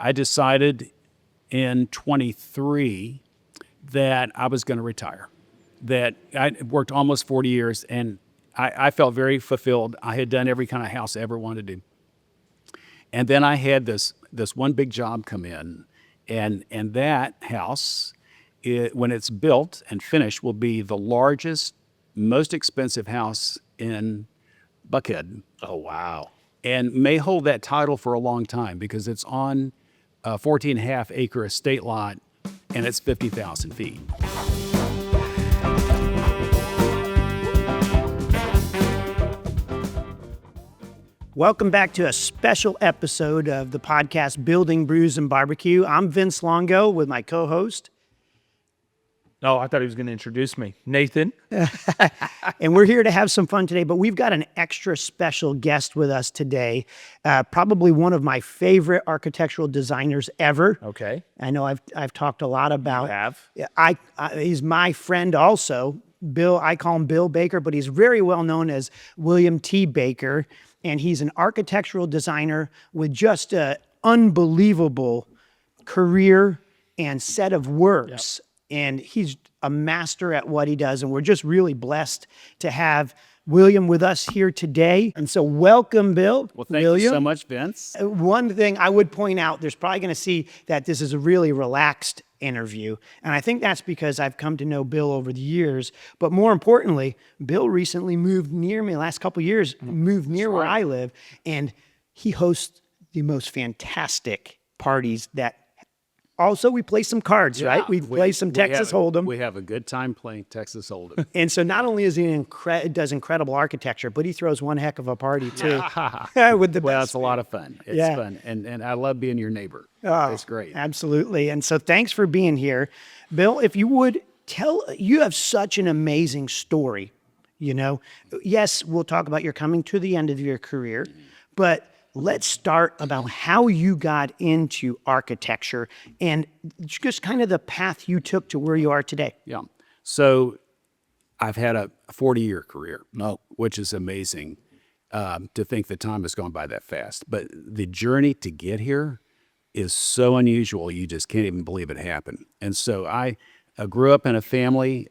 I decided in 23 that I was going to retire, that I worked almost 40 years and I felt very fulfilled. I had done every kind of house I ever wanted to do. And then I had this one big job come in, and that house, when it's built and finished, will be the largest, most expensive house in Buckhead. Oh, wow. And may hold that title for a long time because it's on a 14.5 acre estate lot and it's 50,000 feet. Welcome back to a special episode of the podcast Building, Brews, and Barbecue. I'm Vince Longo with my co-host. Oh, I thought he was going to introduce me. Nathan. And we're here to have some fun today, but we've got an extra special guest with us today. Probably one of my favorite architectural designers ever. Okay. I know I've talked a lot about. You have? He's my friend also. Bill, I call him Bill Baker, but he's very well known as William T. Baker. And he's an architectural designer with just an unbelievable career and set of works. Yep. And he's a master at what he does. And we're just really blessed to have William with us here today. And so welcome, Bill. Well, thank you so much, Vince. One thing I would point out, there's probably going to see that this is a really relaxed interview. And I think that's because I've come to know Bill over the years. But more importantly, Bill recently moved near me, the last couple of years, moved near where I live. And he hosts the most fantastic parties that also, we play some cards, right? We play some Texas Hold'em. We have a good time playing Texas Hold'em. And so not only is he does incredible architecture, but he throws one heck of a party too. With the Well, it's a lot of fun. It's fun. And I love being your neighbor. Oh, it's great. Absolutely. And so thanks for being here. Bill, if you would you have such an amazing story, you know. Yes, we'll talk about your coming to the end of your career, but let's start about how you got into architecture and just kind of the path you took to where you are today. Yeah. So I've had a 40-year career, which is amazing to think the time has gone by that fast. But the journey to get here is so unusual, you just can't even believe it happened. And so I grew up in a family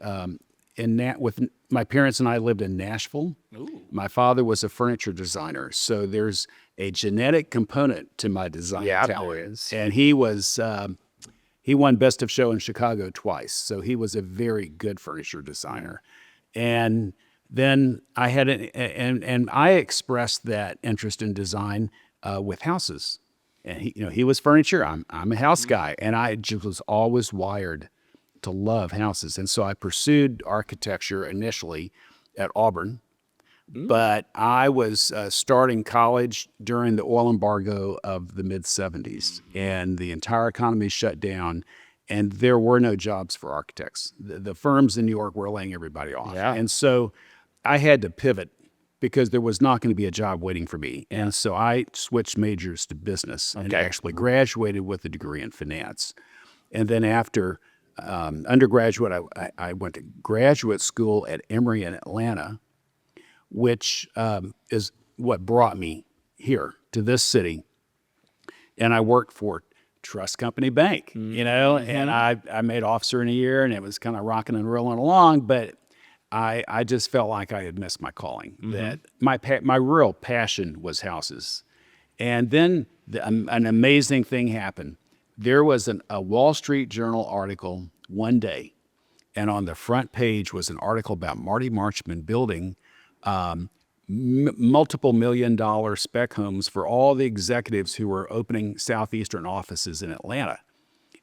with my parents, and I lived in Nashville. Ooh. My father was a furniture designer, so there's a genetic component to my design talent. And he was he won Best of Show in Chicago twice, so he was a very good furniture designer. And then I had and I expressed that interest in design with houses. And he was furniture. I'm a house guy, and I just was always wired to love houses. And so I pursued architecture initially at Auburn, but I was starting college during the oil embargo of the mid-'70s, and the entire economy shut down, and there were no jobs for architects. The firms in New York were laying everybody off. Yeah. And so I had to pivot because there was not going to be a job waiting for me. And so I switched majors to business and actually graduated with a degree in finance. And then after undergraduate, I went to graduate school at Emory in Atlanta, which is what brought me here to this city. And I worked for Trust Company Bank, and I made officer in a year, and it was kind of rocking and rolling along, but I just felt like I had missed my calling, that my real passion was houses. And then an amazing thing happened. There was a Wall Street Journal article one day, and on the front page was an article about Marty Marchman building multiple $1 million spec homes for all the executives who were opening Southeastern offices in Atlanta.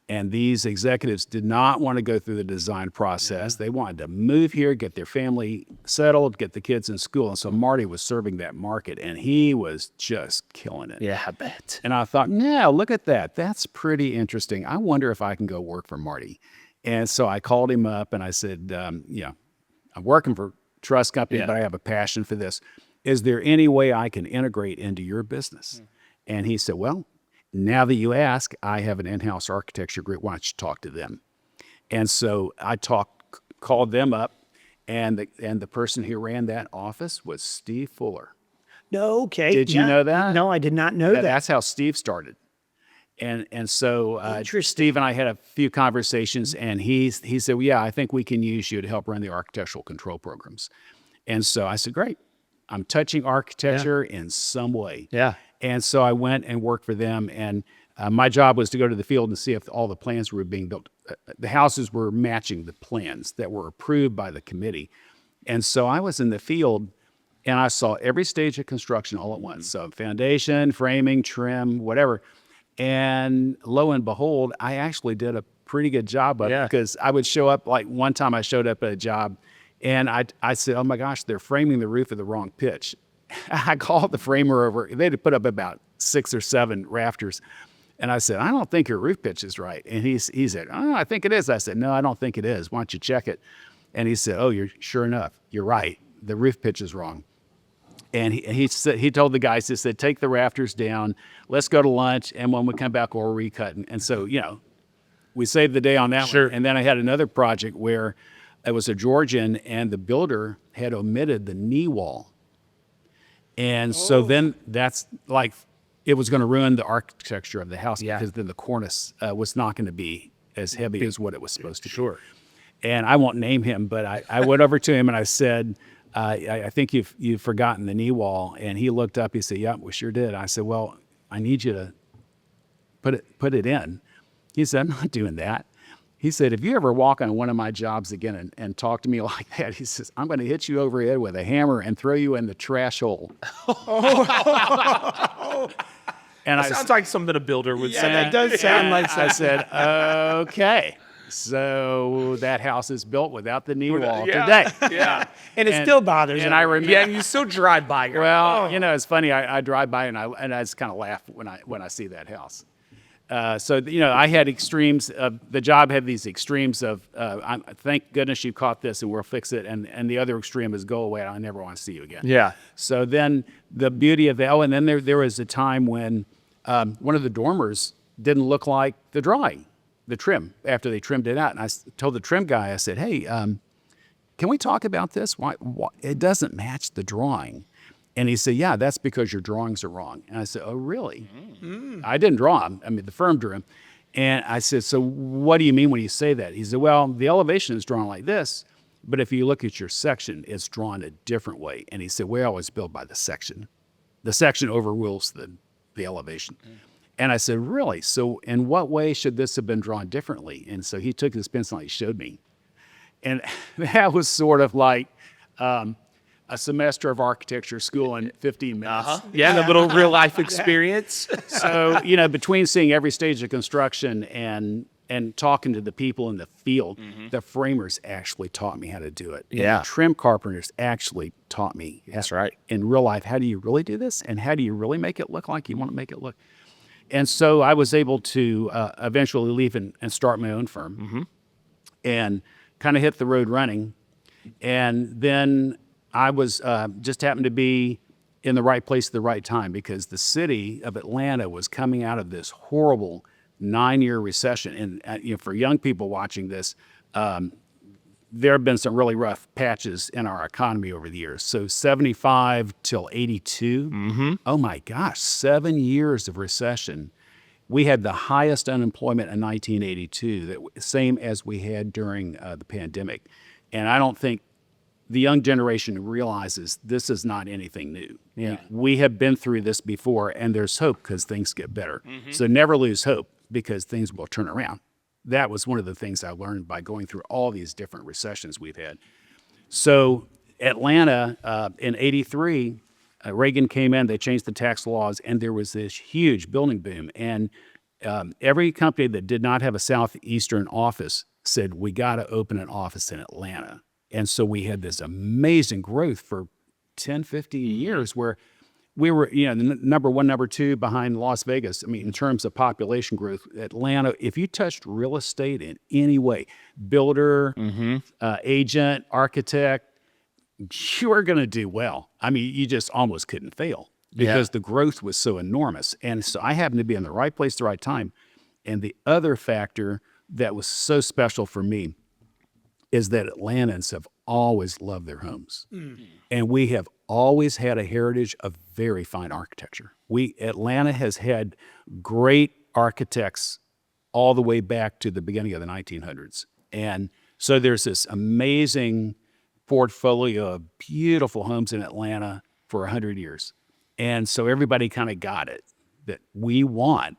And these executives did not want to go through the design process. They wanted to move here, get their family settled, get the kids in school. And so Marty was serving that market, and he was just killing it. Yeah, I bet. And I thought, yeah, look at that. That's pretty interesting. I wonder if I can go work for Marty. And so I called him up and I said, I'm working for Trust Company, but I have a passion for this. Is there any way I can integrate into your business? And he said, well, now that you ask, I have an in-house architecture group. Why don't you talk to them? And so I called them up, and the person who ran that office was Steve Fuller. No, okay. Did you know that? No, I did not know that. That's how Steve started. And so Interesting. Steve and I had a few conversations, and he said, well, yeah, I think we can use you to help run the architectural control programs. And so I said, great. I'm touching architecture in some way. Yeah. And so I went and worked for them, and my job was to go to the field and see if all the plans were being built. The houses were matching the plans that were approved by the committee. And so I was in the field, and I saw every stage of construction all at once. So foundation, framing, trim, whatever. And lo and behold, I actually did a pretty good job of it, because I would show up, like one time I showed up at a job, and I said, oh my gosh, they're framing the roof at the wrong pitch. I called the framer over. They had put up about 6 or 7 rafters. And I said, I don't think your roof pitch is right. And he said, oh, I think it is. I said, no, I don't think it is. Why don't you check it? And he said, oh, you're sure enough. You're right. The roof pitch is wrong. And he said, he told the guys, he said, take the rafters down. Let's go to lunch. And when we come back, we'll recut. And so, we saved the day on that one. And then I had another project where it was a Georgian, and the builder had omitted the knee wall. And so then that's like, it was going to ruin the architecture of the house, because then the cornice was not going to be as heavy as what it was supposed to be. And I won't name him, but I went over to him and I said, I think you've forgotten the knee wall. And he looked up, he said, yeah, we sure did. I said, well, I need you to put it in. He said, I'm not doing that. He said, if you ever walk on one of my jobs again and talk to me like that, he says, I'm going to hit you over the head with a hammer and throw you in the trash hole. And That sounds like something a builder would say. That does sound like I said, okay. So that house is built without the knee wall today. Yeah. and it still bothers him. And I remember, Yeah, and you still drive by. well, it's funny. I drive by and I just kind of laugh when I see that house. So I had extremes. The job had these extremes of, thank goodness you caught this and we'll fix it. And the other extreme is go away. I never want to see you again. Yeah. So then the beauty of and then there was a time when one of the dormers didn't look like the drawing, the trim, after they trimmed it out. And I told the trim guy, I said, hey, can we talk about this? Why it doesn't match the drawing? And he said, yeah, that's because your drawings are wrong. And I said, oh, really? I didn't draw them. I mean, the firm drew them. And I said, so what do you mean when you say that? He said, well, the elevation is drawn like this, but if you look at your section, it's drawn a different way. And he said, we always build by the section. The section overrules the elevation. And I said, really? So in what way should this have been drawn differently? And so he took his pencil and he showed me. And that was sort of like, a semester of architecture school in 15 minutes. Yeah, a little real life experience. So, between seeing every stage of construction and talking to the people in the field, the framers actually taught me how to do it. Yeah. And the trim carpenters actually taught me. That's right. In real life, how do you really do this? And how do you really make it look like you want to make it look? And so I was able to eventually leave and start my own firm and kind of hit the road running. And then I was just happened to be in the right place at the right time, because the city of Atlanta was coming out of this horrible 9-year recession. And for young people watching this, there have been some really rough patches in our economy over the years. So 75 till 82, oh my gosh, 7 years of recession. We had the highest unemployment in 1982, same as we had during the pandemic. And I don't think the young generation realizes this is not anything new. Yeah. We have been through this before, and there's hope because things get better. So never lose hope, because things will turn around. That was one of the things I learned by going through all these different recessions we've had. So Atlanta, in 83, Reagan came in, they changed the tax laws, and there was this huge building boom. And every company that did not have a Southeastern office said, we got to open an office in Atlanta. And so we had this amazing growth for 10, 15 years where we were, the number one, number two behind Las Vegas. I mean, in terms of population growth, Atlanta, if you touched real estate in any way, builder, agent, architect, you were going to do well. I mean, you just almost couldn't fail because the growth was so enormous. And so I happened to be in the right place at the right time. And the other factor that was so special for me is that Atlantans have always loved their homes. And we have always had a heritage of very fine architecture. Atlanta has had great architects all the way back to the beginning of the 1900s. And so there's this amazing portfolio of beautiful homes in Atlanta for 100 years. And so everybody kind of got it, that we want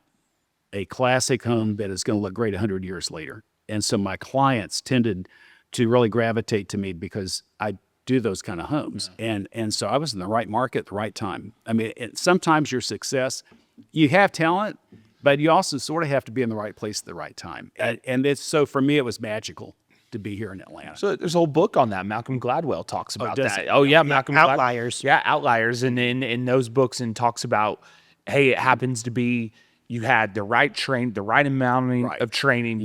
a classic home that is going to look great 100 years later. And so my clients tended to really gravitate to me because I do those kind of homes. And so I was in the right market at the right time. I mean, sometimes your success, you have talent, but you also sort of have to be in the right place at the right time. And so for me, it was magical to be here in Atlanta. So there's a whole book on that. Malcolm Gladwell talks about does that. it? Oh yeah, Malcolm Outliers. Yeah, Outliers. And in those books, and talks about, hey, it happens to be you had the right amount of training.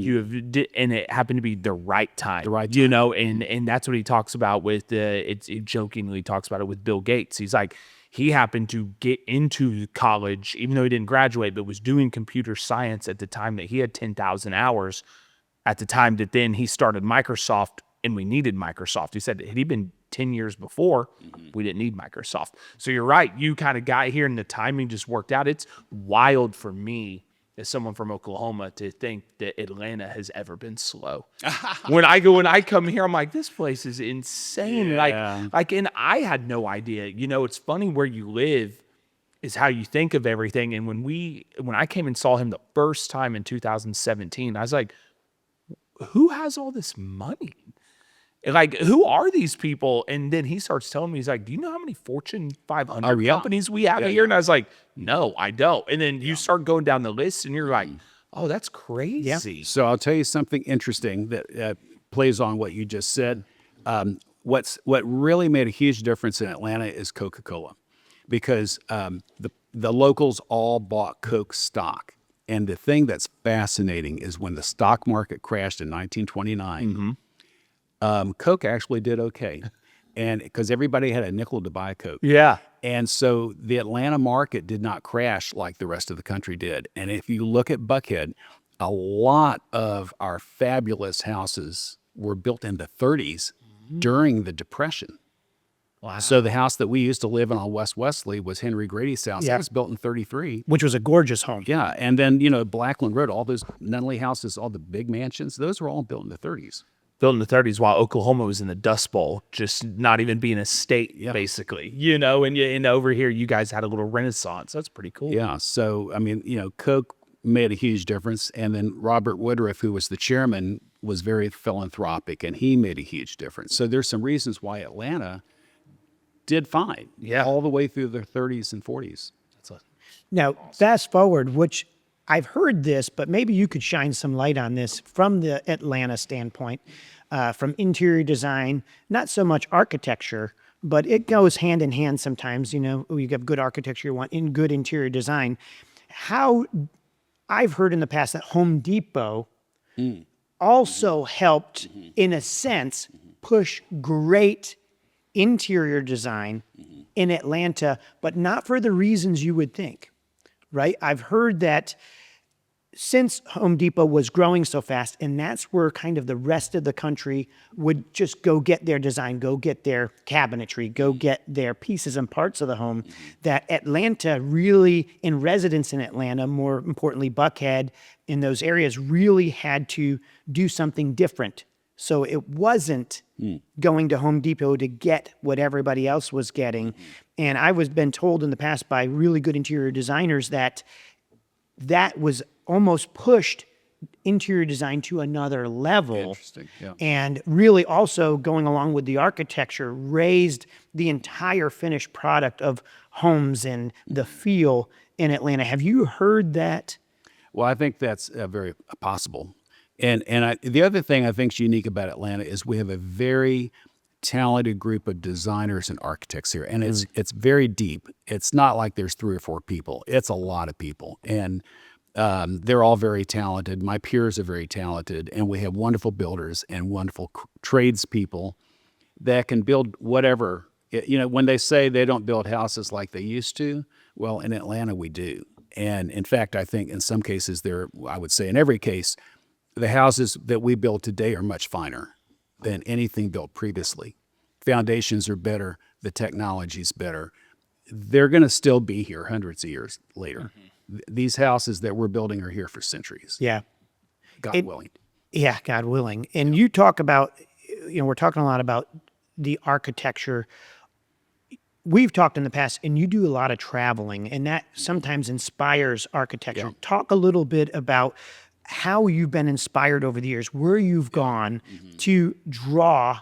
And it happened to be the right time. You know, and that's what he talks about with it jokingly talks about it with Bill Gates. He's like, he happened to get into college, even though he didn't graduate, but was doing computer science at the time that he had 10,000 hours. At the time that then he started Microsoft, and we needed Microsoft. He said, had he been 10 years before, we didn't need Microsoft. So you're right. You kind of got here and the timing just worked out. It's wild for me as someone from Oklahoma to think that Atlanta has ever been slow. When I come here, I'm like, this place is insane. Yeah. And I had no idea. You know, it's funny where you live is how you think of everything. And when I came and saw him the first time in 2017, I was like, who has all this money? Like, who are these people? And then he starts telling me, he's like, do you know how many Fortune 500 companies we have here? And I was like, no, I don't. And then you start going down the list and you're like, oh, that's crazy. So I'll tell you something interesting that plays on what you just said. What really made a huge difference in Atlanta is Coca-Cola, because the locals all bought Coke stock. And the thing that's fascinating is when the stock market crashed in 1929, Coke actually did okay. And because everybody had a nickel to buy Coke. Yeah. And so the Atlanta market did not crash like the rest of the country did. And if you look at Buckhead, a lot of our fabulous houses were built in the 30s during the Depression. Wow. So the house that we used to live in on West Wesley was Henry Grady's house. Yeah. It was built in 33. Which was a gorgeous home. Yeah. And then, Blackland Road, all those Nunley houses, all the big mansions, those were all built in the 30s. Built in the 30s while Oklahoma was in the Dust Bowl, just not even being a state, basically. And over here, you guys had a little renaissance. That's pretty cool. Yeah. So, I mean, Coke made a huge difference. And then Robert Woodruff, who was the chairman, was very philanthropic, and he made a huge difference. So there's some reasons why Atlanta did fine all the way through the 30s and 40s. Now, fast forward, which I've heard this, but maybe you could shine some light on this from the Atlanta standpoint, from interior design, not so much architecture, but it goes hand in hand sometimes. You have good architecture, you want good interior design. How I've heard in the past that Home Depot also helped, in a sense, push great interior design in Atlanta, but not for the reasons you would think, right? I've heard that since Home Depot was growing so fast, and that's where kind of the rest of the country would just go get their design, go get their cabinetry, go get their pieces and parts of the home, that Atlanta really, in residents in Atlanta, more importantly, Buckhead, in those areas, really had to do something different. So it wasn't going to Home Depot to get what everybody else was getting. And I was been told in the past by really good interior designers that was almost pushed interior design to another level. Interesting, yeah. And really also going along with the architecture raised the entire finished product of homes and the feel in Atlanta. Have you heard that? Well, I think that's very possible. And the other thing I think is unique about Atlanta is we have a very talented group of designers and architects here, and it's very deep. It's not like there's 3 or 4 people. It's a lot of people, and they're all very talented. My peers are very talented, and we have wonderful builders and wonderful tradespeople that can build whatever. When they say they don't build houses like they used to, well, in Atlanta we do. And in fact, I think in some cases I would say in every case, the houses that we build today are much finer than anything built previously. Foundations are better. The technology's better. They're going to still be here hundreds of years later. these houses that we're building are here for centuries. Yeah. God willing. Yeah, God willing. And you talk about, we're talking a lot about the architecture. We've talked in the past, and you do a lot of traveling, and that sometimes inspires architecture. Yeah. Talk a little bit about how you've been inspired over the years, where you've gone to draw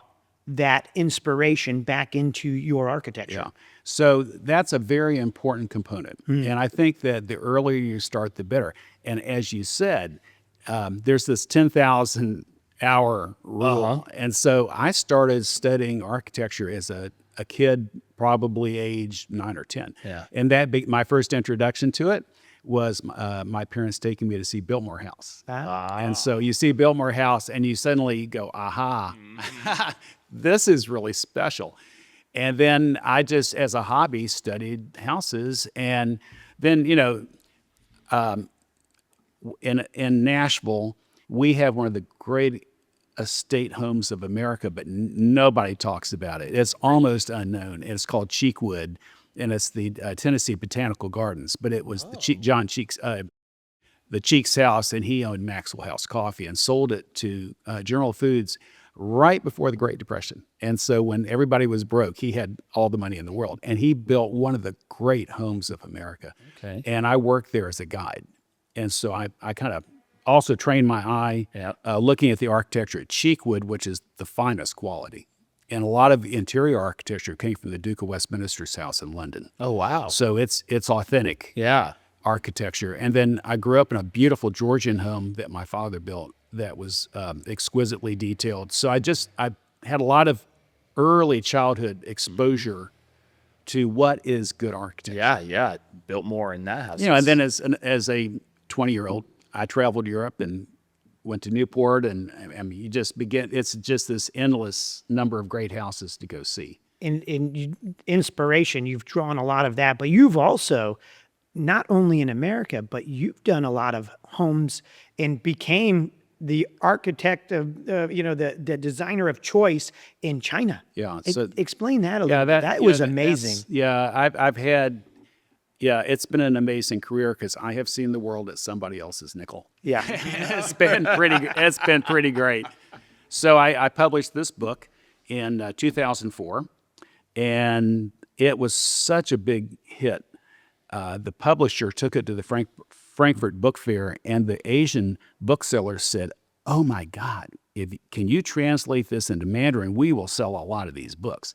that inspiration back into your architecture. Yeah. So that's a very important component. And I think that the earlier you start, the better. And as you said, there's this 10,000 hour rule. And so I started studying architecture as a kid, probably age 9 or 10. Yeah. And my first introduction to it was my parents taking me to see Biltmore House. And so you see Biltmore House and you suddenly go, aha, this is really special. And then I just, as a hobby, studied houses. And then, in Nashville, we have one of the great estate homes of America, but nobody talks about it. It's almost unknown. It's called Cheekwood, and it's the Tennessee Botanical Gardens. But it was John Cheek's, the Cheek's house, and he owned Maxwell House Coffee and sold it to General Foods right before the Great Depression. And so when everybody was broke, he had all the money in the world, and he built one of the great homes of America. Okay. And I worked there as a guide. And so I kind of also trained my eye looking at the architecture at Cheekwood, which is the finest quality. And a lot of interior architecture came from the Duke of Westminster's house in London. Oh, wow. So it's authentic Yeah. architecture. And then I grew up in a beautiful Georgian home that my father built that was exquisitely detailed. So I had a lot of early childhood exposure to what is good architecture. Yeah. Built more in that house. And then as a 20-year-old, I traveled Europe and went to Newport, and I mean, it's just this endless number of great houses to go see. In inspiration, you've drawn a lot of that, but you've also, not only in America, but you've done a lot of homes and became the architect of, the designer of choice in China. Yeah. So Explain that a little bit. That was amazing. I've had, it's been an amazing career because I have seen the world at somebody else's nickel. Yeah. It's been pretty great. So I published this book in 2004, and it was such a big hit. The publisher took it to the Frankfurt Book Fair, and the Asian booksellers said, "Oh my God, can you translate this into Mandarin? We will sell a lot of these books."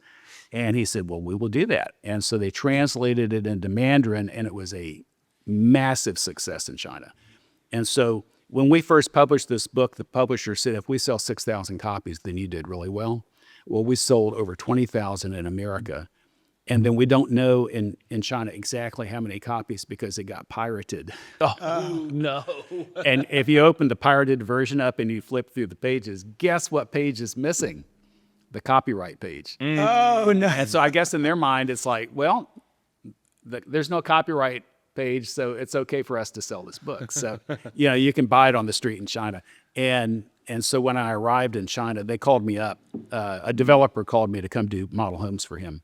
And he said, "Well, we will do that." And so they translated it into Mandarin, and it was a massive success in China. And so when we first published this book, the publisher said, "If we sell 6,000 copies, then you did really well." Well, we sold over 20,000 in America. And then we don't know in China exactly how many copies because it got pirated. Oh, no. And if you open the pirated version up and you flip through the pages, guess what page is missing? The copyright page. Oh, no. And so I guess in their mind, it's like, well, there's no copyright page, so it's okay for us to sell this book. So, you can buy it on the street in China. And so when I arrived in China, they called me up. A developer called me to come do model homes for him.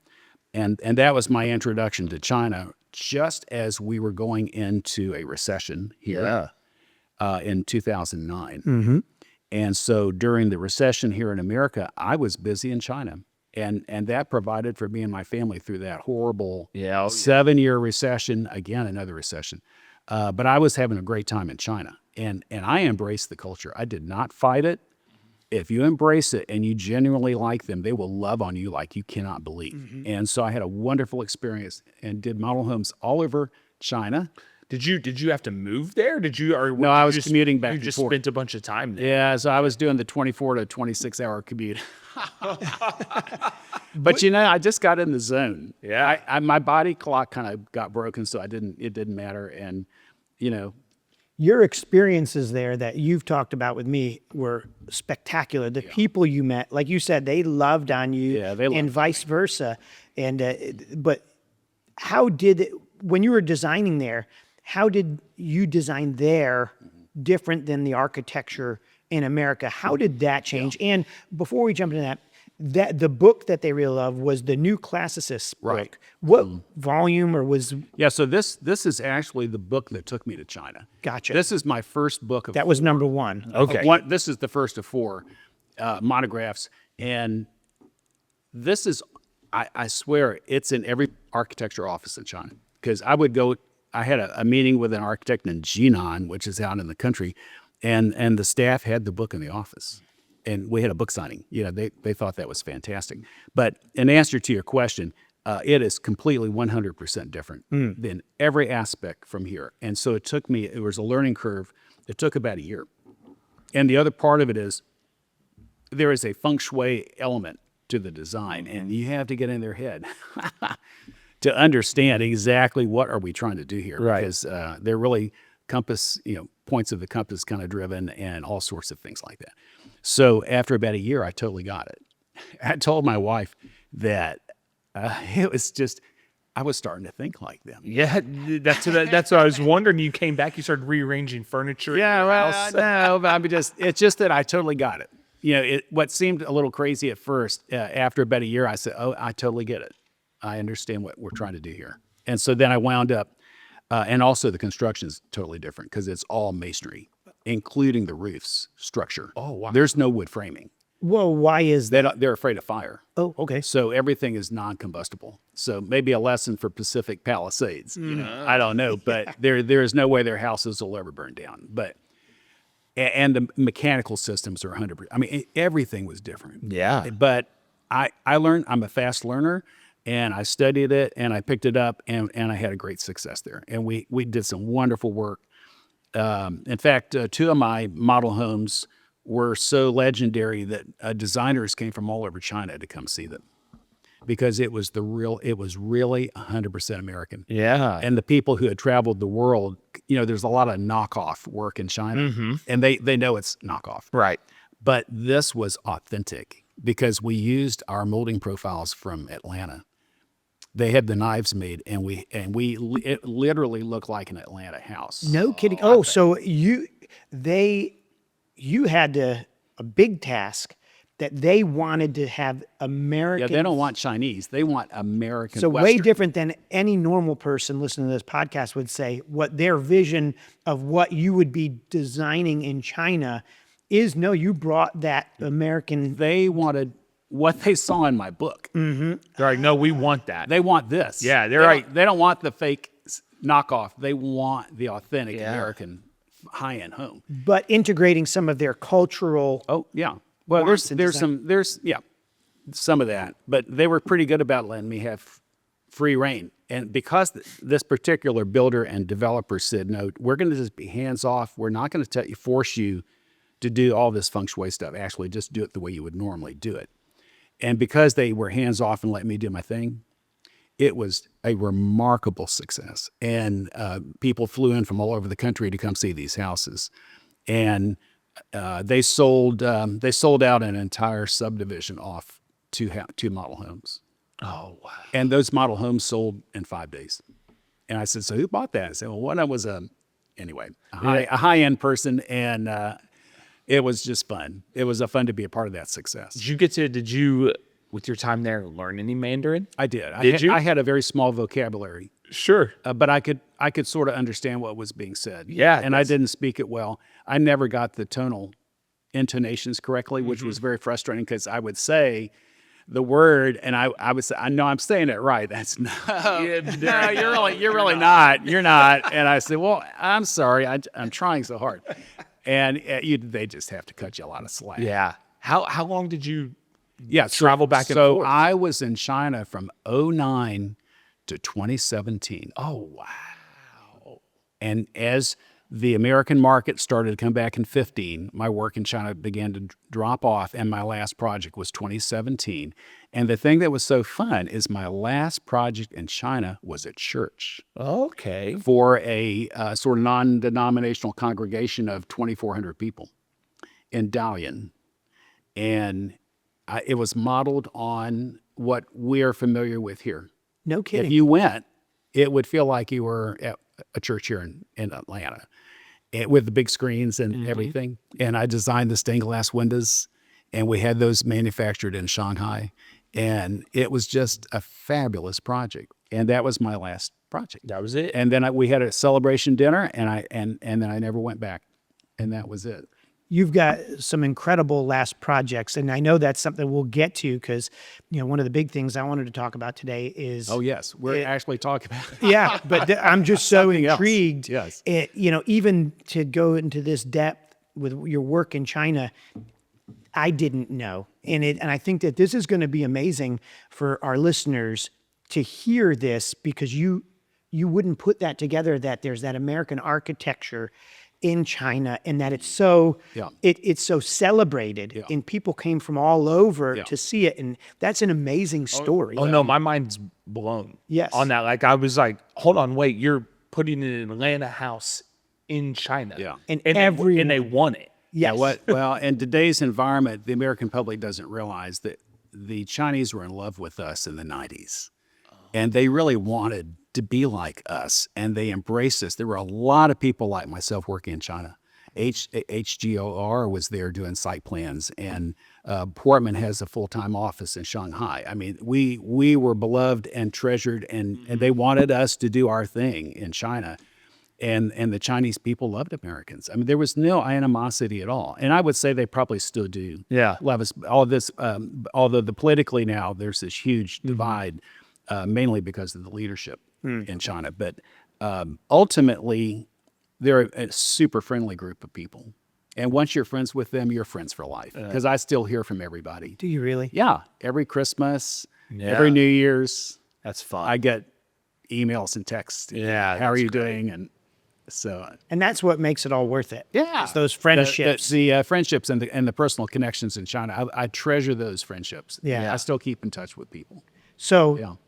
And that was my introduction to China, just as we were going into a recession here in 2009. Mm-hmm. And so during the recession here in America, I was busy in China. And that provided for me and my family through that horrible 7-year recession, again, another recession. But I was having a great time in China. And I embraced the culture. I did not fight it. If you embrace it and you genuinely like them, they will love on you like you cannot believe. Mm-hmm. And so I had a wonderful experience and did model homes all over China. Did you have to move there? No, I was commuting back and You just forth. spent a bunch of time there. Yeah, so I was doing the 24 to 26 hour commute. But I just got in the zone. Yeah. My body clock kind of got broken, so it didn't matter. And, Your experiences there that you've talked about with me were spectacular. The people you met, like you said, they loved on you, and vice versa. And but when you were designing there, how did you design there different than the architecture in America? How did that change? And before we jump into that, that the book that they really loved was the New Classicist book. Right. What volume or was Yeah, so this is actually the book that took me to China. Gotcha. This is my first book of that was number one? Okay. This is the first of 4 monographs, and this is, I swear, it's in every architecture office in China. Because I would go, I had a meeting with an architect in Jinan, which is out in the country, and the staff had the book in the office, and we had a book signing. They thought that was fantastic. But in answer to your question, it is completely 100% different than every aspect from here. And so it was a learning curve. It took about a year. And the other part of it is there is a feng shui element to the design, and you have to get in their head to understand exactly what are we trying to do here. Right. Because they're really points of the compass kind of driven and all sorts of things like that. So after about a year, I totally got it. I told my wife that it was just, I was starting to think like them. Yeah, that's what I was wondering. You came back, you started rearranging furniture. Yeah, well, no, but it's just that I totally got it. What seemed a little crazy at first, after about a year, I said, oh, I totally get it. I understand what we're trying to do here. And so then I wound up, and also the construction is totally different because it's all masonry, including the roof's structure. Oh, wow. There's no wood framing. Well, why is that? They're afraid of fire. Oh, okay. So everything is non-combustible. So maybe a lesson for Pacific Palisades. I don't know, but there is no way their houses will ever burn down. And the mechanical systems are 100%. I mean, everything was different. Yeah. But I learned. I'm a fast learner, and I studied it, and I picked it up, and I had a great success there. And we did some wonderful work. In fact, 2 of my model homes were so legendary that designers came from all over China to come see them, because it was really 100% American. Yeah. And the people who had traveled the world, there's a lot of knockoff work in China, and they know it's knockoff. Right. But this was authentic because we used our molding profiles from Atlanta. They had the knives made, and it literally looked like an Atlanta house. No kidding. Oh, so you had a big task that they wanted to have American. Yeah, they don't want Chinese. They want American. So Western. way different than any normal person listening to this podcast would say. What their vision of what you would be designing in China is. No, you brought that American. They wanted what they saw in my book. They're like, no, we want that. They want this. Yeah, they're right. They don't want the fake knockoff. They want the authentic American high-end home. But integrating some of their cultural. Oh yeah. Well, wants and there's some of that, but they were pretty good about letting me have free reign. And because this particular builder and developer said, no, we're going to just be hands off. We're not going to force you to do all this feng shui stuff. Actually, just do it the way you would normally do it. And because they were hands off and let me do my thing, it was a remarkable success. And people flew in from all over the country to come see these houses. And they sold out an entire subdivision off to 2 model homes. Oh, wow. And those model homes sold in 5 days. And I said, so who bought that? I said, well, one was a high-end person, and it was just fun. It was fun to be a part of that success. Did you, with your time there, learn any Mandarin? I did. You? I had a very small vocabulary. Sure. But I could sort of understand what was being said. Yeah. And I didn't speak it well. I never got the tonal intonations correctly, which was very frustrating because I would say the word and I would say, I know I'm saying it right. That's no, you're really not. You're not. And I said, well, I'm sorry. I'm trying so hard. And they just have to cut you a lot of slack. Yeah. How long did you travel back and So forth? I was in China from 2009 to 2017. Oh, wow. And as the American market started to come back in 2015, my work in China began to drop off, and my last project was 2017. And the thing that was so fun is my last project in China was a church. Okay. For a sort of non-denominational congregation of 2,400 people in Dalian. And it was modeled on what we're familiar with here. No kidding. If you went, it would feel like you were at a church here in Atlanta with the big screens and everything. And I designed the stained glass windows and we had those manufactured in Shanghai, and it was just a fabulous project. And that was my last project. That was it. And then we had a celebration dinner, and then I never went back, and that was it. You've got some incredible last projects, and I know that's something we'll get to because, one of the big things I wanted to talk about today is. Oh yes, we're actually talking about. Yeah, but I'm just so Something else. intrigued. Yes. Even to go into this depth with your work in China, I didn't know, and I think that this is going to be amazing for our listeners to hear this, because you wouldn't put that together, that there's that American architecture in China, and that it's so it's so celebrated, and people came from all over to see it, and that's an amazing story. Oh no, my mind's blown. Yes. On that, like I was like, hold on, wait, you're putting an Atlanta house in China. Yeah. And they won it. Yes. Well, in today's environment, the American public doesn't realize that the Chinese were in love with us in the 90s. And they really wanted to be like us, and they embraced us. There were a lot of people like myself working in China. HGOR was there doing site plans, and Portman has a full-time office in Shanghai. I mean, we were beloved and treasured, and they wanted us to do our thing in China. And the Chinese people loved Americans. I mean, there was no animosity at all. And I would say they probably still do love us. All of this, although politically now there's this huge divide, mainly because of the leadership in China. But ultimately, they're a super friendly group of people. And once you're friends with them, you're friends for life. Because I still hear from everybody. Do you really? Yeah. Every Christmas, every New Year's. That's fun. I get emails and texts. Yeah, How are that's you great. doing? And so... And that's what makes it all worth it. Yeah, It's those friendships. the friendships and the personal connections in China. I treasure those friendships. Yeah. I still keep in touch with people. So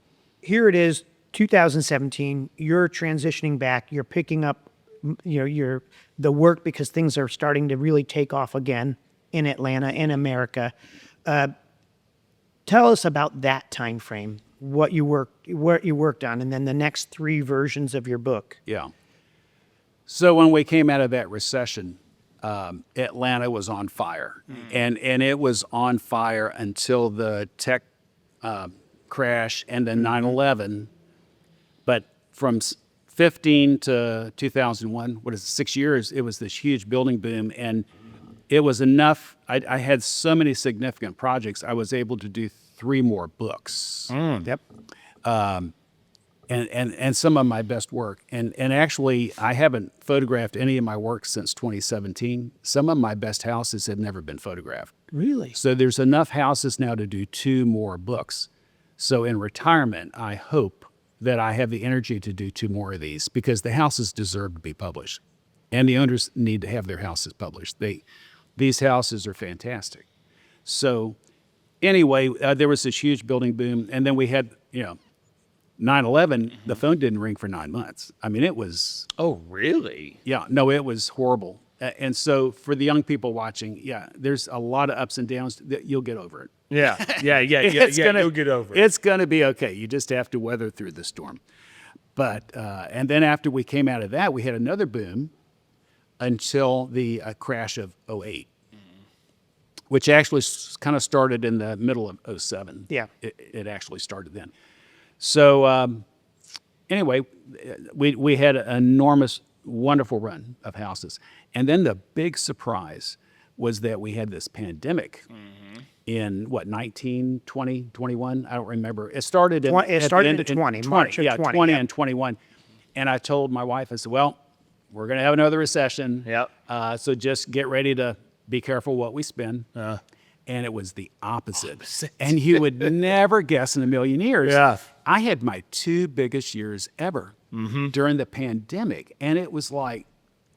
here it is, 2017. You're transitioning back. You're picking up, the work, because things are starting to really take off again in Atlanta, in America. Tell us about that time frame. What you worked on, and then the next 3 versions of your book. Yeah. So when we came out of that recession, Atlanta was on fire, and it was on fire until the tech crash and then 9/11. But from 15 to 2001, what is it, 6 years? It was this huge building boom, and it was enough. I had so many significant projects. I was able to do 3 more books. Yep. And some of my best work. And actually, I haven't photographed any of my work since 2017. Some of my best houses have never been photographed. Really? So there's enough houses now to do 2 more books. So in retirement, I hope that I have the energy to do 2 more of these, because the houses deserve to be published. And the owners need to have their houses published. These houses are fantastic. So anyway, there was this huge building boom. And then we had, 9/11, the phone didn't ring for 9 months. I mean, it was... Oh, really? Yeah, no, it was horrible. And so for the young people watching, there's a lot of ups and downs. You'll get over it. Yeah. You'll get over it. It's going to be okay. You just have to weather through the storm. But, and then after we came out of that, we had another boom until the crash of 08, which actually kind of started in the middle of 07. Yeah. It actually started then. So anyway, we had an enormous, wonderful run of houses. And then the big surprise was that we had this pandemic in, 19, 20, 21? I don't remember. It started in, It started in 20, March of 20. 20 and 21. And I told my wife, I said, well, we're going to have another recession. Yep. So just get ready to be careful what we spend. And it was the opposite. And you would never guess in a million years. Yeah. I had my 2 biggest years ever during the pandemic. And it was like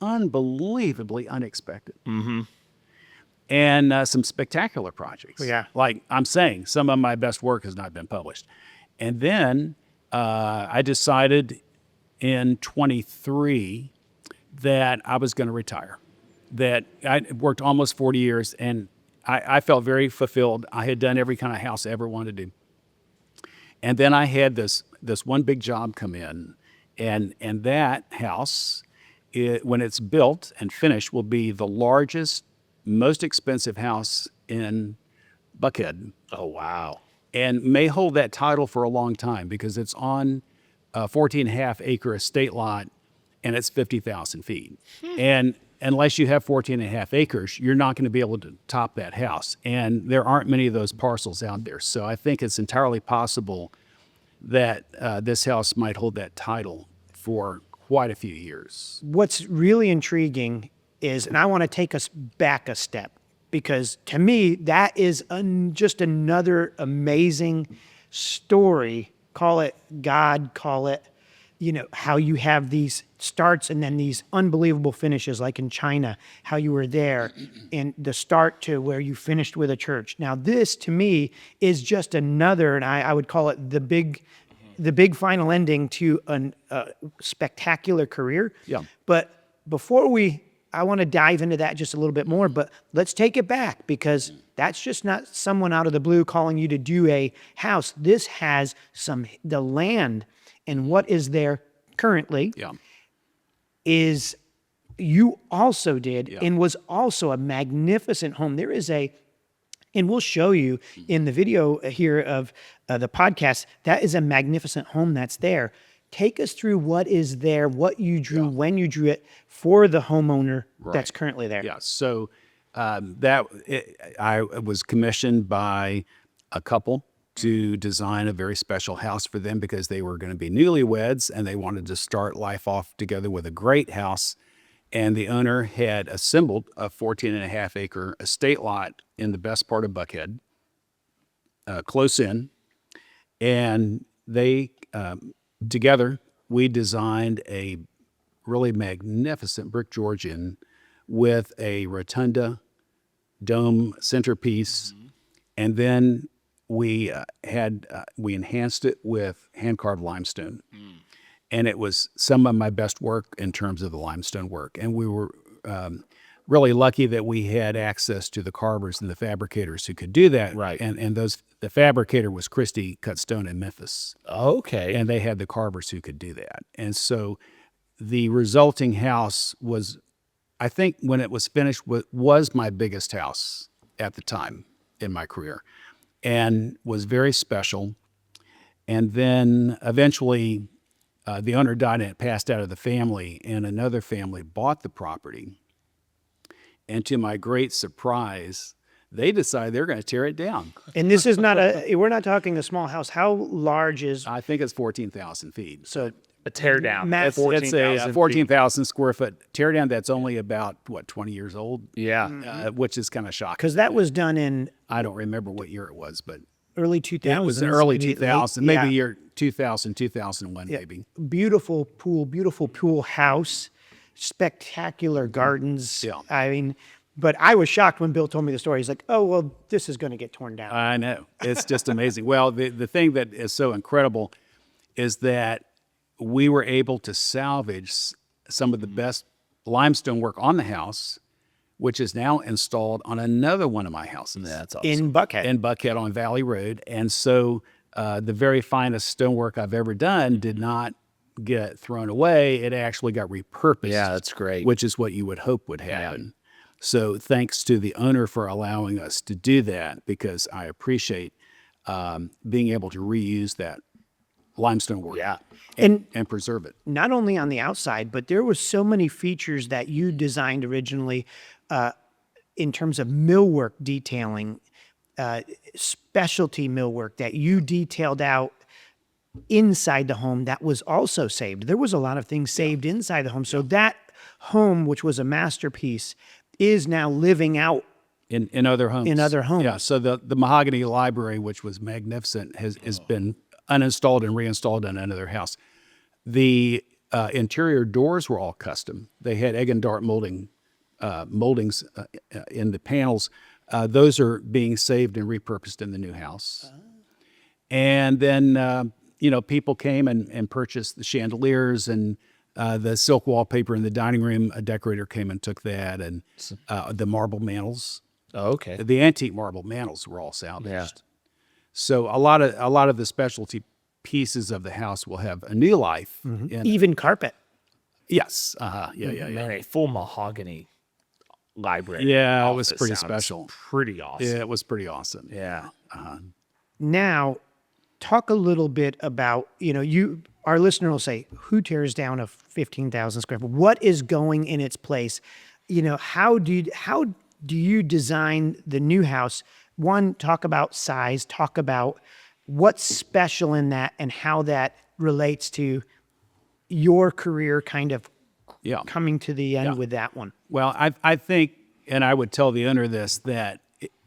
unbelievably unexpected. And some spectacular projects. Yeah. Like I'm saying, some of my best work has not been published. And then I decided in 23 that I was going to retire. That I worked almost 40 years, and I felt very fulfilled. I had done every kind of house I ever wanted to do. And then I had this one big job come in, and that house, when it's built and finished, will be the largest most expensive house in Buckhead, Oh, wow. and may hold that title for a long time because it's on a 14.5 acre estate lot, and it's 50,000 feet. And unless you have 14.5 acres, you're not going to be able to top that house. And there aren't many of those parcels out there. So I think it's entirely possible that this house might hold that title for quite a few years. What's really intriguing is, and I want to take us back a step, because to me, that is just another amazing story. Call it God, call it, how you have these starts and then these unbelievable finishes, like in China, how you were there, and the start to where you finished with a church. Now, this to me is just another, and I would call it the big final ending to a spectacular career. Yeah. But before I want to dive into that just a little bit more, but let's take it back, because that's just not someone out of the blue calling you to do a house. This has the land and what is there currently Yeah. is you also did, Yeah. and was also a magnificent home. There is and we'll show you in the video here of the podcast, that is a magnificent home that's there. Take us through what is there, what you drew, when you drew it for the homeowner that's currently there. Yeah. So I was commissioned by a couple to design a very special house for them because they were going to be newlyweds and they wanted to start life off together with a great house. And the owner had assembled a 14.5 acre estate lot in the best part of Buckhead, close in. And they, together, we designed a really magnificent brick Georgian with a rotunda dome centerpiece. And then we enhanced it with hand-carved limestone. And it was some of my best work in terms of the limestone work. And we were really lucky that we had access to the carvers and the fabricators who could do that. Right. And the fabricator was Christie Cut Stone in Memphis. Okay. And they had the carvers who could do that. And so the resulting house was, I think when it was finished, was my biggest house at the time in my career, and was very special. And then eventually the owner died and it passed out of the family, and another family bought the property. And to my great surprise, they decided they're going to tear it down. And this is not we're not talking a small house. How large is, I think it's 14,000 feet. so A tear down. Matt, It's a 14,000 14,000 square foot tear down that's only about, 20 years old? Yeah. Which is kind of shocking. because that was done in I don't remember what year it was, but early 2000s. it was in early maybe 2000, late- maybe yeah. year 2000, 2001, maybe. Beautiful pool house, spectacular gardens. Yeah. I mean, but I was shocked when Bill told me the story. He's like, "Oh, well, this is going to get torn down." I know. It's just amazing. Well, the thing that is so incredible is that we were able to salvage some of the best limestone work on the house, which is now installed on another one of my houses. That's awesome. In Buckhead. In Buckhead on Valley Road. And so the very finest stonework I've ever done did not get thrown away. It actually got repurposed. Yeah, that's great. Which is what you would hope would happen. So thanks to the owner for allowing us to do that, because I appreciate being able to reuse that limestone work. Yeah. And And preserve it. not only on the outside, but there were so many features that you designed originally in terms of millwork detailing, specialty millwork that you detailed out inside the home that was also saved. There was a lot of things saved inside the home. So that home, which was a masterpiece, is now living out. In other homes. In other homes. Yeah. So the mahogany library, which was magnificent, has been uninstalled and reinstalled in another house. The interior doors were all custom. They had egg and dart moldings in the panels. Those are being saved and repurposed in the new house. And then, people came and purchased the chandeliers and the silk wallpaper in the dining room. A decorator came and took that, and the marble mantles. Oh, okay. The antique marble mantles were all salvaged. Yeah. So a lot of the specialty pieces of the house will have a new life. Even carpet. Yes. Yeah. Man, a full mahogany library. Yeah, it was office pretty sounds special. Pretty awesome. Yeah, it was pretty awesome. Yeah. Now, talk a little bit about, our listener will say, who tears down a 15,000 square foot? What is going in its place? How do you design the new house? One, talk about size, talk about what's special in that and how that relates to your career kind of Yeah. coming to the end with that one. Well, I think, and I would tell the owner this, that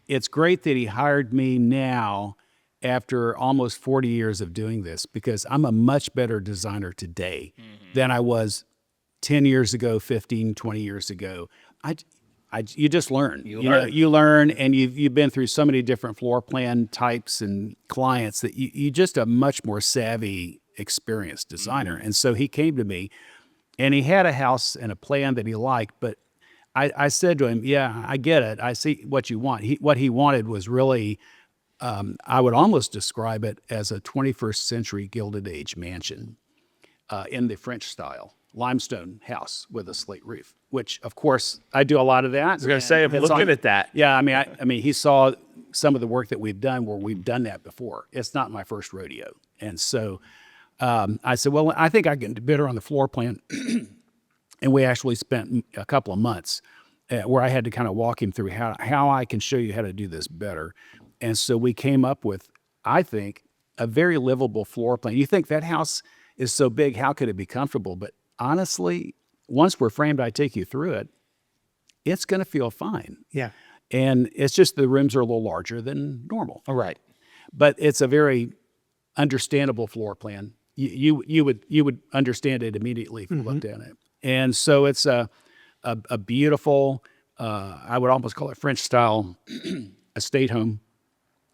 it's great that he hired me now after almost 40 years of doing this, because I'm a much better designer today than I was 10 years ago, 15, 20 years ago. You just learn. You learn, and you've been through so many different floor plan types and clients that you just a much more savvy, experienced designer. And so he came to me, and he had a house and a plan that he liked, but I said to him, yeah, I get it. I see what you want. What he wanted was really, I would almost describe it as a 21st century Gilded Age mansion in the French style, limestone house with a slate roof, which, of course, I do a lot of that. I was going to say, I'm looking at that. Yeah, I mean, he saw some of the work that we've done where we've done that before. It's not my first rodeo. And so I said, well, I think I can bid her on the floor plan. And we actually spent a couple of months where I had to kind of walk him through how I can show you how to do this better. And so we came up with, I think, a very livable floor plan. You think that house is so big, how could it be comfortable? But honestly, once we're framed, I take you through it, it's going to feel fine. Yeah. And it's just the rooms are a little larger than normal. All right. But it's a very understandable floor plan. You would understand it immediately if you looked at it. And so it's a beautiful, I would almost call it French style estate home.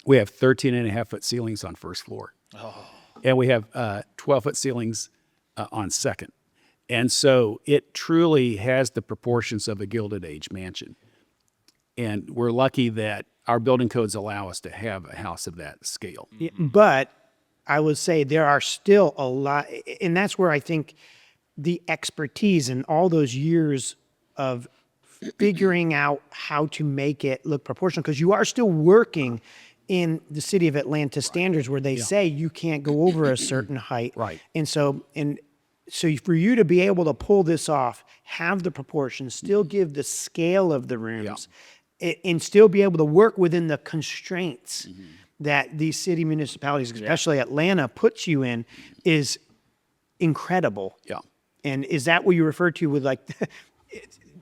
We have 13.5-foot ceilings on first floor. Oh. And we have 12-foot ceilings on second. And so it truly has the proportions of a Gilded Age mansion. And we're lucky that our building codes allow us to have a house of that scale. Yeah, but I would say there are still a lot, and that's where I think the expertise and all those years of figuring out how to make it look proportional, because you are still working in the city of Atlanta standards where they say you can't go over a certain height. Right. And so for you to be able to pull this off, have the proportions, still give the scale of the rooms, and still be able to work within the constraints that these city municipalities, especially Atlanta, puts you in, is incredible. Yeah. And is that what you refer to with like,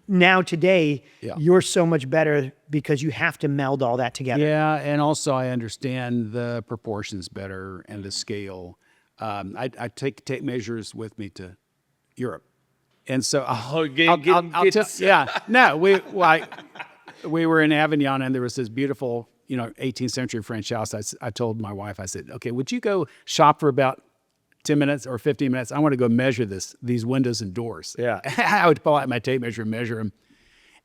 now today, you're so much better because you have to meld all that together. Yeah, and also I understand the proportions better and the scale. I take measures with me to Europe, and so I'll tell. Yeah, no, we were in Avignon, and there was this beautiful, 18th century French house. I told my wife, I said, okay, would you go shop for about 10 minutes or 15 minutes? I want to go measure these windows and doors. Yeah. I would pull out my tape measure and measure them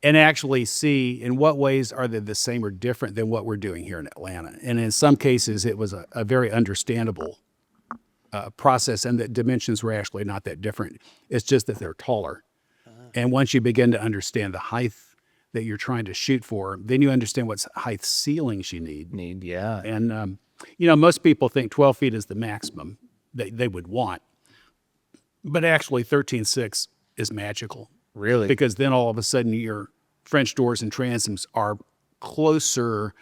and actually see in what ways are they the same or different than what we're doing here in Atlanta. And in some cases, it was a very understandable process, and the dimensions were actually not that different. It's just that they're taller. And once you begin to understand the height that you're trying to shoot for, then you understand what height ceilings you need. Yeah. And, most people think 12 feet is the maximum they would want. But actually 13.6 is magical. Really? Because then all of a sudden your French doors and transoms are closer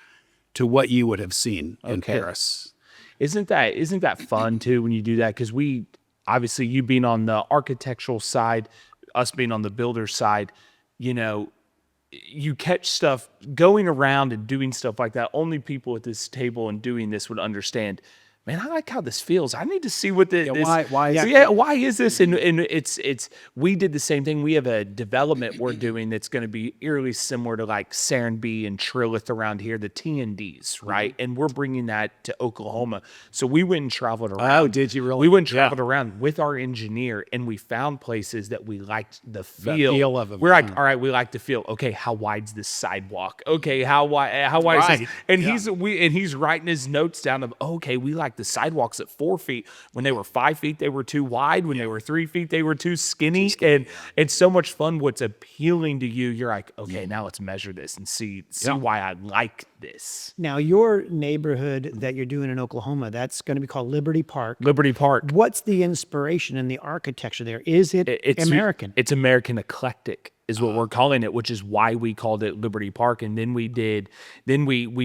to what you would have seen in Paris. Isn't that fun too when you do that? Because we, obviously you being on the architectural side, us being on the builder side, you catch stuff going around and doing stuff like that. Only people at this table and doing this would understand. Man, I like how this feels. I need to see what this. Why is this? And it's. We did the same thing. We have a development we're doing that's going to be eerily similar to like Serenbe and Trilith around here, the T&Ds, right? And we're bringing that to Oklahoma. So we went and traveled around. Oh, did you really? We went and traveled around with our engineer, and we found places that we liked the feel of them. We're like, all right, we like the feel. Okay, how wide's this sidewalk? Okay, how wide is this? And he's writing his notes down of, okay, we like like the sidewalks at 4 feet. When they were 5 feet, they were too wide. When they were 3 feet, they were too skinny. And it's so much fun. What's appealing to you, you're like, okay, now let's measure this and see why I like this. Now, your neighborhood that you're doing in Oklahoma, that's going to be called Liberty Park. Liberty Park. What's the inspiration in the architecture there? Is it American? It's American eclectic is what we're calling it, which is why we called it Liberty Park. And then we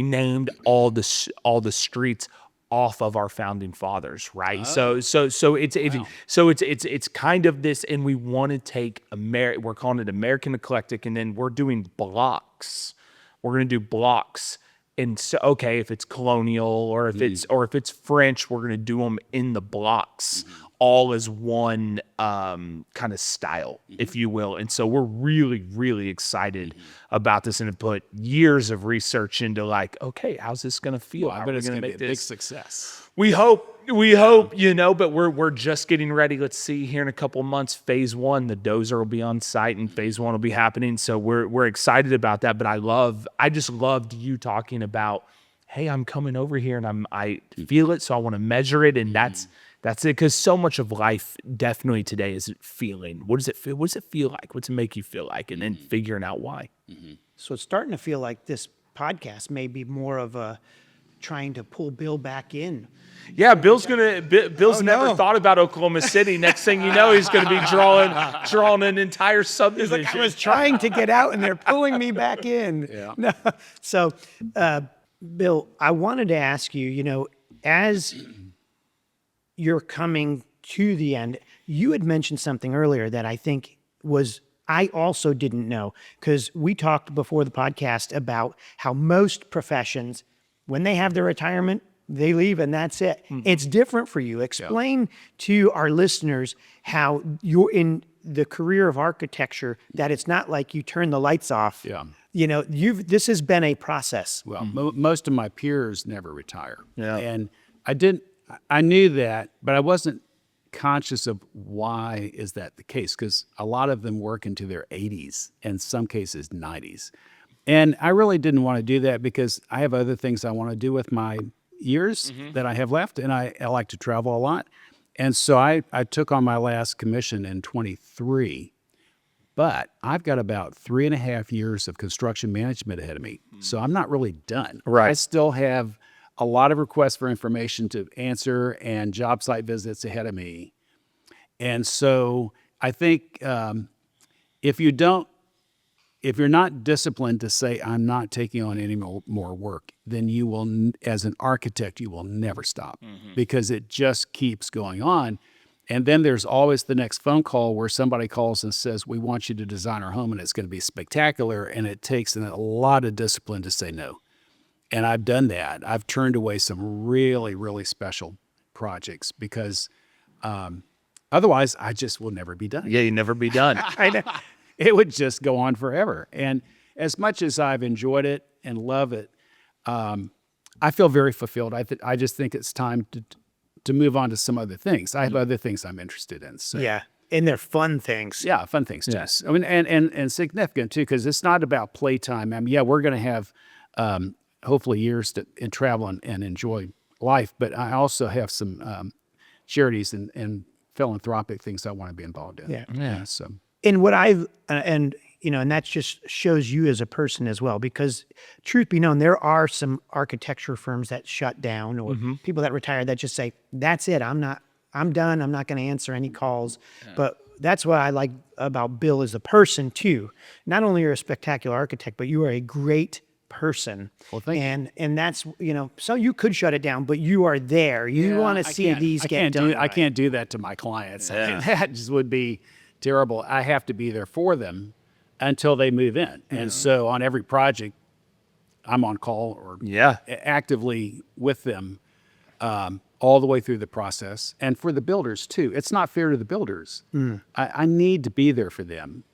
named all the streets off of our founding fathers, right? So it's kind of this, and we want to take we're calling it American eclectic, and then we're doing blocks. We're going to do blocks. And so, okay, if it's colonial or if it's French, we're going to do them in the blocks, all as one kind of style, if you will. And so we're really, really excited about this, and have put years of research into like, okay, how's this going to feel? Well, I bet it's going to be a big success. We hope, but we're just getting ready. Let's see, here in a couple of months, phase 1, the dozer will be on site and phase 1 will be happening. So we're excited about that. But I just loved you talking about, hey, I'm coming over here and I feel it, so I want to measure it, and that's it. Because so much of life definitely today is feeling. What does it feel? What does it feel like? What's it make you feel like? And then figuring out why. So it's starting to feel like this podcast may be more of a trying to pull Bill back in. Yeah, Bill's never thought about Oklahoma City. Next thing you know, he's going to be drawing an entire subdivision. He's like, I was trying to get out and they're pulling me back in. Yeah. No. So, Bill, I wanted to ask you, as you're coming to the end, you had mentioned something earlier that I think I also didn't know, because we talked before the podcast about how most professions, when they have their retirement, they leave and that's it. It's different for you. Explain to our listeners how you're in the career of architecture, that it's not like you turn the lights off. Yeah. This has been a process. Well, most of my peers never retire. Yeah. And I knew that, but I wasn't conscious of why is that the case, because a lot of them work into their 80s and some cases 90s. And I really didn't want to do that because I have other things I want to do with my years that I have left, and I like to travel a lot. And so I took on my last commission in 23, but I've got about 3.5 years of construction management ahead of me. So I'm not really done. Right. I still have a lot of requests for information to answer and job site visits ahead of me. And so I think if you're not disciplined to say, I'm not taking on any more work, then you will, as an architect, you will never stop because it just keeps going on. And then there's always the next phone call where somebody calls and says, we want you to design our home and it's going to be spectacular. And it takes a lot of discipline to say no. And I've done that. I've turned away some really, really special projects because otherwise I just will never be done. Yeah, you never be done. I know. It would just go on forever. And as much as I've enjoyed it and love it, I feel very fulfilled. I just think it's time to move on to some other things. I have other things I'm interested in. So. Yeah. And they're fun things. Yeah, fun things too. Yes. I mean, and significant too, because it's not about playtime. I mean, yeah, we're going to have hopefully years to travel and enjoy life, but I also have some charities and philanthropic things I want to be involved in. Yeah. So. And what and that just shows you as a person as well, because truth be known, there are some architecture firms that shut down or people that retire that just say, that's it. I'm done. I'm not going to answer any calls. Yeah. But that's what I like about Bill as a person too. Not only are you a spectacular architect, but you are a great person. Well, thank you. And that's, so you could shut it down, but you are there. You want to see these get done. I can't do that to my clients. Yeah. That just would be terrible. I have to be there for them until they move in. And so on every project, I'm on call or actively with them all the way through the process. And for the builders too. It's not fair to the builders. I need to be there for them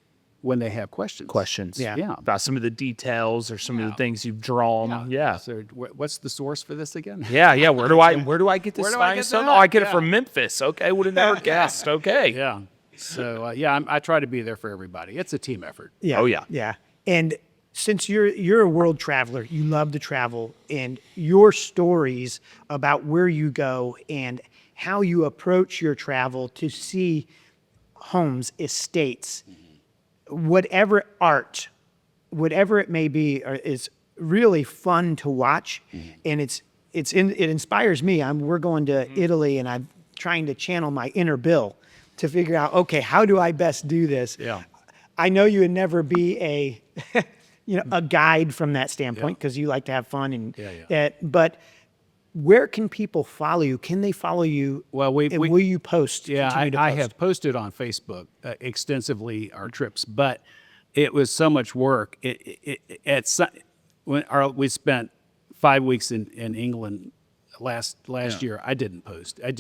when they have questions. Yeah. About some of the details or some of the things you've drawn. Yeah. So what's the source for this again? Yeah. Where do I get this spine stone? Oh, I get it from Memphis. Okay. Would have never guessed. Okay. Yeah. So I try to be there for everybody. It's a team effort. Yeah. Oh yeah. Yeah. And since you're a world traveler, you love to travel, and your stories about where you go and how you approach your travel to see homes, estates, whatever art, whatever it may be, is really fun to watch, and it inspires me. We're going to Italy, and I'm trying to channel my inner Bill to figure out, okay, how do I best do this? Yeah. I know you would never be a a guide from that standpoint because you like to have fun and that. But where can people follow you? Can they follow you? Well, and will you post? Yeah, continue to I post? have posted on Facebook extensively our trips, but it was so much work. We spent 5 weeks in England last year. I didn't post. I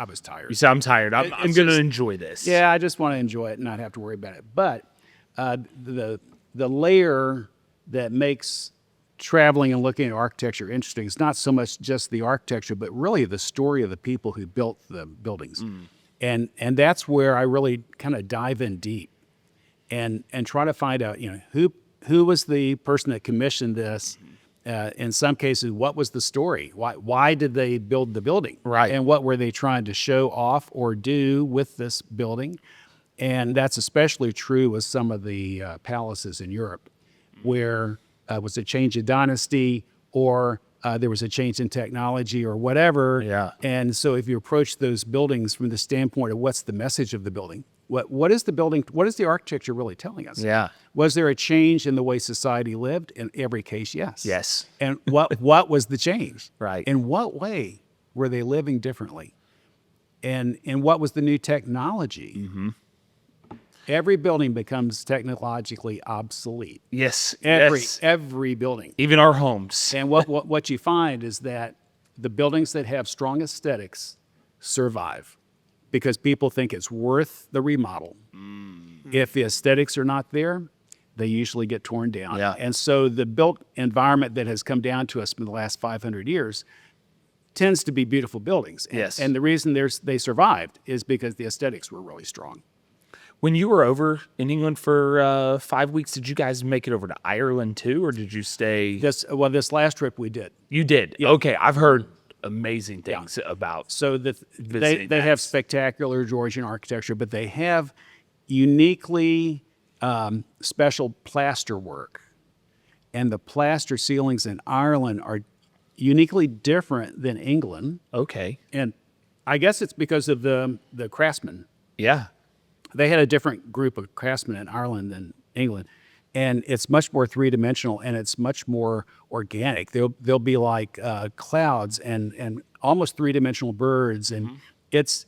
was tired. You say, I'm tired. I'm It's going to just- enjoy this. Yeah, I just want to enjoy it and not have to worry about it. But the layer that makes traveling and looking at architecture interesting is not so much just the architecture, but really the story of the people who built the buildings. And that's where I really kind of dive in deep and try to find out, who was the person that commissioned this. In some cases, what was the story? Why did they build the building? Right. And what were they trying to show off or do with this building? And that's especially true with some of the palaces in Europe, where was a change in dynasty or there was a change in technology or whatever. Yeah. And so if you approach those buildings from the standpoint of what's the message of the building, what is the building, what is the architecture really telling us? Yeah. Was there a change in the way society lived? In every case, yes. Yes. And what was the change? Right. In what way were they living differently? And what was the new technology? Every building becomes technologically obsolete. Yes. Every building. Even our homes. And what you find is that the buildings that have strong aesthetics survive because people think it's worth the remodel. If the aesthetics are not there, they usually get torn down. Yeah. And so the built environment that has come down to us in the last 500 years tends to be beautiful buildings. Yes. And the reason they survived is because the aesthetics were really strong. When you were over in England for 5 weeks, did you guys make it over to Ireland too, or did you stay? This last trip we did. You did. Okay, I've heard amazing things about. So they visiting have that. spectacular Georgian architecture, but they have uniquely special plaster work. And the plaster ceilings in Ireland are uniquely different than England. Okay. And I guess it's because of the craftsmen. Yeah. They had a different group of craftsmen in Ireland than England. And it's much more three-dimensional and it's much more organic. They'll be like clouds and almost three-dimensional birds. And it's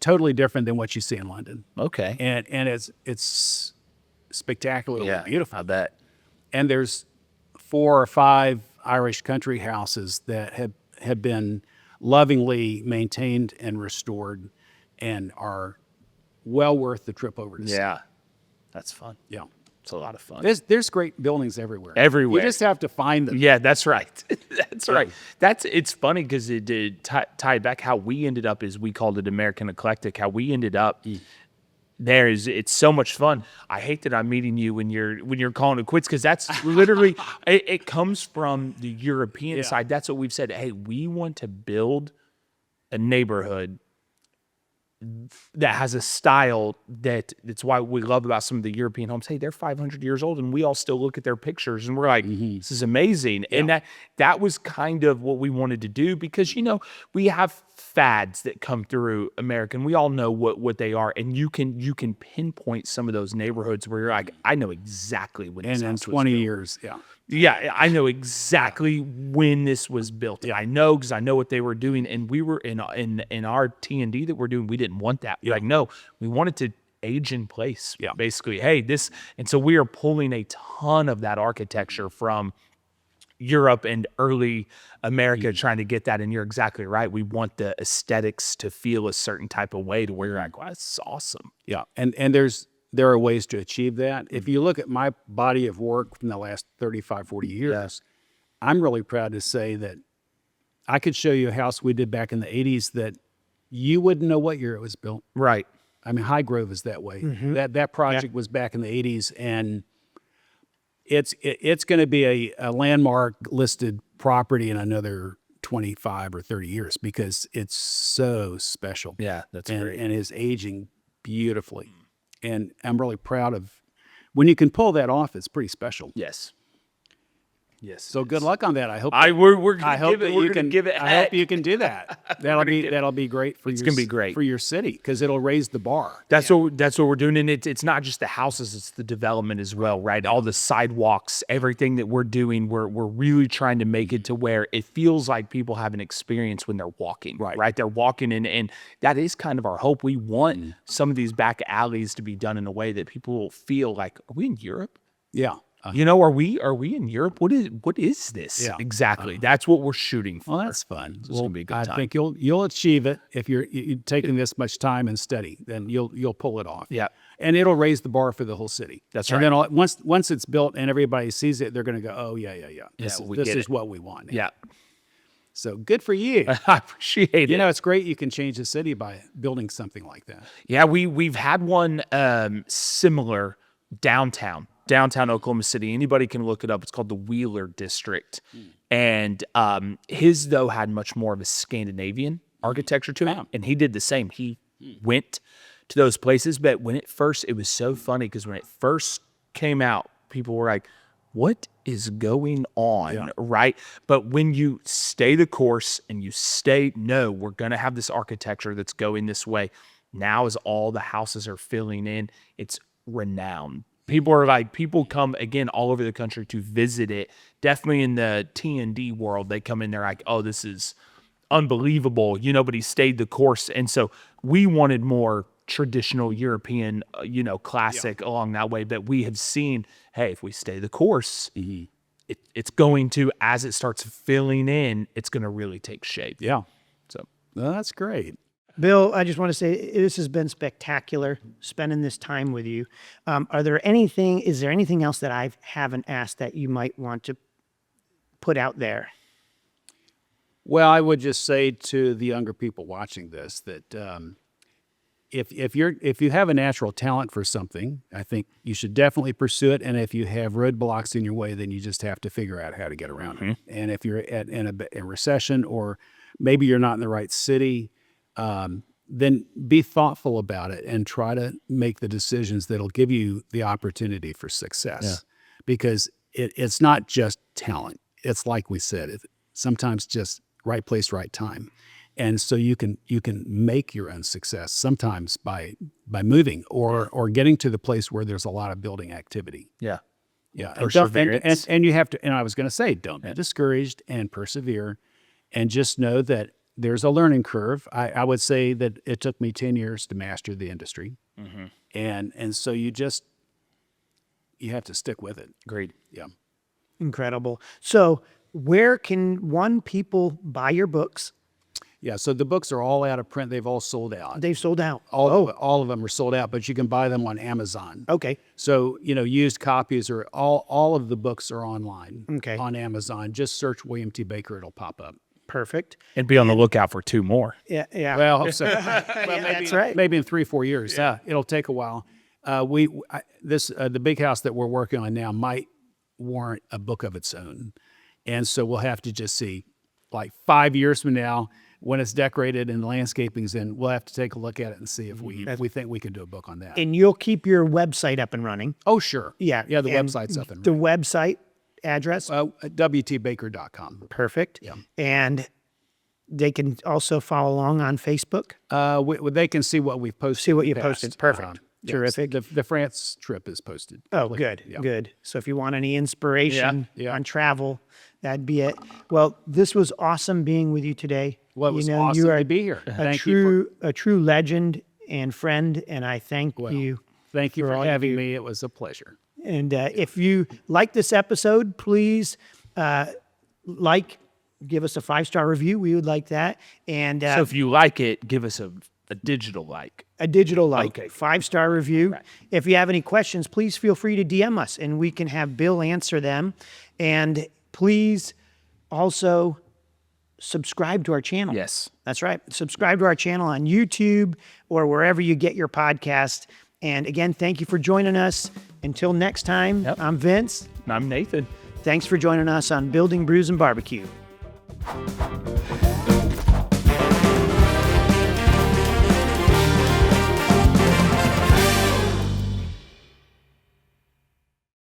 totally different than what you see in London. Okay. And it's spectacularly beautiful. I bet. And there's 4 or 5 Irish country houses that have been lovingly maintained and restored and are well worth the trip over to see. Yeah. That's fun. Yeah. It's a lot of fun. There's great buildings everywhere. Everywhere. You just have to find them. Yeah, that's right. That's right. It's funny because it did tie back how we ended up is we called it American Eclectic. How we ended up it's so much fun. I hate that I'm meeting you when you're calling it quits because that's literally it comes from the European side. That's what we've said. Hey, we want to build a neighborhood that has a style that's why we love about some of the European homes. Hey, they're 500 years old and we all still look at their pictures and we're like, this is amazing. Yeah. And that was kind of what we wanted to do because, we have fads that come through America and we all know what they are. And you can pinpoint some of those neighborhoods where you're like, I know exactly when this And in house was 20 built. years, yeah. Yeah, I know exactly when this was built. I know because I know what they were doing. And we were in our T&D that we're doing, we didn't want that. We're like, no, we wanted to age in place. Yeah. Basically, hey, this. And so we are pulling a ton of that architecture from Europe and early America trying to get that. And you're exactly right. We want the aesthetics to feel a certain type of way to where you're like, wow, that's awesome. Yeah. And there are ways to achieve that. If you look at my body of work from the last 35, 40 years, I'm really proud to say that I could show you a house we did back in the 80s that you wouldn't know what year it was built. Right. I mean, High Grove is that way. That project was back in the 80s, and it's going to be a landmark listed property in another 25 or 30 years because it's so special. Yeah, that's and, great. and is aging beautifully. And I'm really proud of when you can pull that off. It's pretty special. Yes. Yes. So good luck on that. I hope. We're I gonna hope give it. that We're you gonna can give it. I hope you can do that. That'll be great for It's gonna be great. for your city because it'll raise the bar. That's what we're doing, and it's not just the houses; it's the development as well, right? All the sidewalks, everything that we're doing, we're really trying to make it to where it feels like people have an experience when they're walking, right? They're walking in, and that is kind of our hope. We want some of these back alleys to be done in a way that people will feel like, are we in Europe? Yeah. Are we in Europe? What is this exactly? That's what we're shooting for. Well, that's fun. It's gonna be a good I time. think you'll achieve it if you're taking this much time and study. Then you'll pull it off. Yeah. And it'll raise the bar for the whole city. That's and right. then once it's built and everybody sees it, they're going to go, oh yeah. This we is get it. what we want. Yeah, So good for you. I appreciate it. You know, it's great you can change the city by building something like that. Yeah, we've had one similar downtown Oklahoma City. Anybody can look it up. It's called the Wheeler District, and his though had much more of a Scandinavian architecture to it, and he did the same. He went to those places, but it was so funny because when it first came out, people were like, "What is going on?" Right? But when you stay the course and you we're gonna have this architecture that's going this way. Now, as all the houses are filling in, it's renowned. People come again all over the country to visit it. Definitely in the T&D world, they come in there like, oh, this is unbelievable, but he stayed the course. And so we wanted more traditional European, classic along that way. But we have seen, hey, if we stay the course, it's going to, as it starts filling in, it's going to really take shape. Yeah. So Well, that's great. Bill, I just want to say this has been spectacular spending this time with you. Is there anything else that I haven't asked that you might want to put out there? Well, I would just say to the younger people watching this that if you have a natural talent for something, I think you should definitely pursue it. And if you have roadblocks in your way, then you just have to figure out how to get around it. And if you're in a recession or maybe you're not in the right city, then be thoughtful about it and try to make the decisions that'll give you the opportunity for success. Because it's not just talent. It's like we said, it's sometimes just right place, right time. And so you can make your own success sometimes by moving or getting to the place where there's a lot of building activity. yeah, Yeah. Perseverance. And you have to, and I was going to say, don't be discouraged and persevere and just know that there's a learning curve. I would say that it took me 10 years to master the industry. And so you have to stick with it. agreed. Yeah. Incredible. So where can people buy your books? Yeah. So the books are all out of print. They've all sold out. They've sold out. All of them are sold out, but you can buy them on Amazon. Okay. So, used copies are all of the books are online on Amazon. Just search William T. Baker. It'll pop up. Perfect. And be on the lookout for 2 more. Yeah. Yeah. Well, I hope so. That's right. Maybe in 3-4 years. Yeah. It'll take a while. The big house that we're working on now might warrant a book of its own. And so we'll have to just see, like 5 years from now, when it's decorated and the landscaping's in, we'll have to take a look at it and see if we think we can do a book on that. And you'll keep your website up and running. Oh, sure. Yeah. Yeah, the And website's up and the running. website address. WTBaker.com. Perfect. Yeah. And they can also follow along on Facebook. They can see what we've posted. See what you in the past. posted. Perfect. Yes, Terrific. the France trip is posted. Oh, good, Yeah. good. So if you want any inspiration Yeah. on travel, that'd be it. Well, this was awesome being with you today. Well, it was you awesome you are to be here. A Thank you true legend and friend, and I thank you. Thank you for all you having do. me. It was a pleasure. And if you like this episode, please give us a 5-star review. We would like that. And So if you like it, give us a digital like. a digital like, Okay. 5-star review. If you have any questions, please feel free to DM us and we can have Bill answer them. And please also subscribe to our channel. Yes. That's right. Subscribe to our channel on YouTube or wherever you get your podcast. And again, thank you for joining us. Until next time, I'm Vince. And I'm Nathan. Thanks for joining us on Building Brews and Barbecue.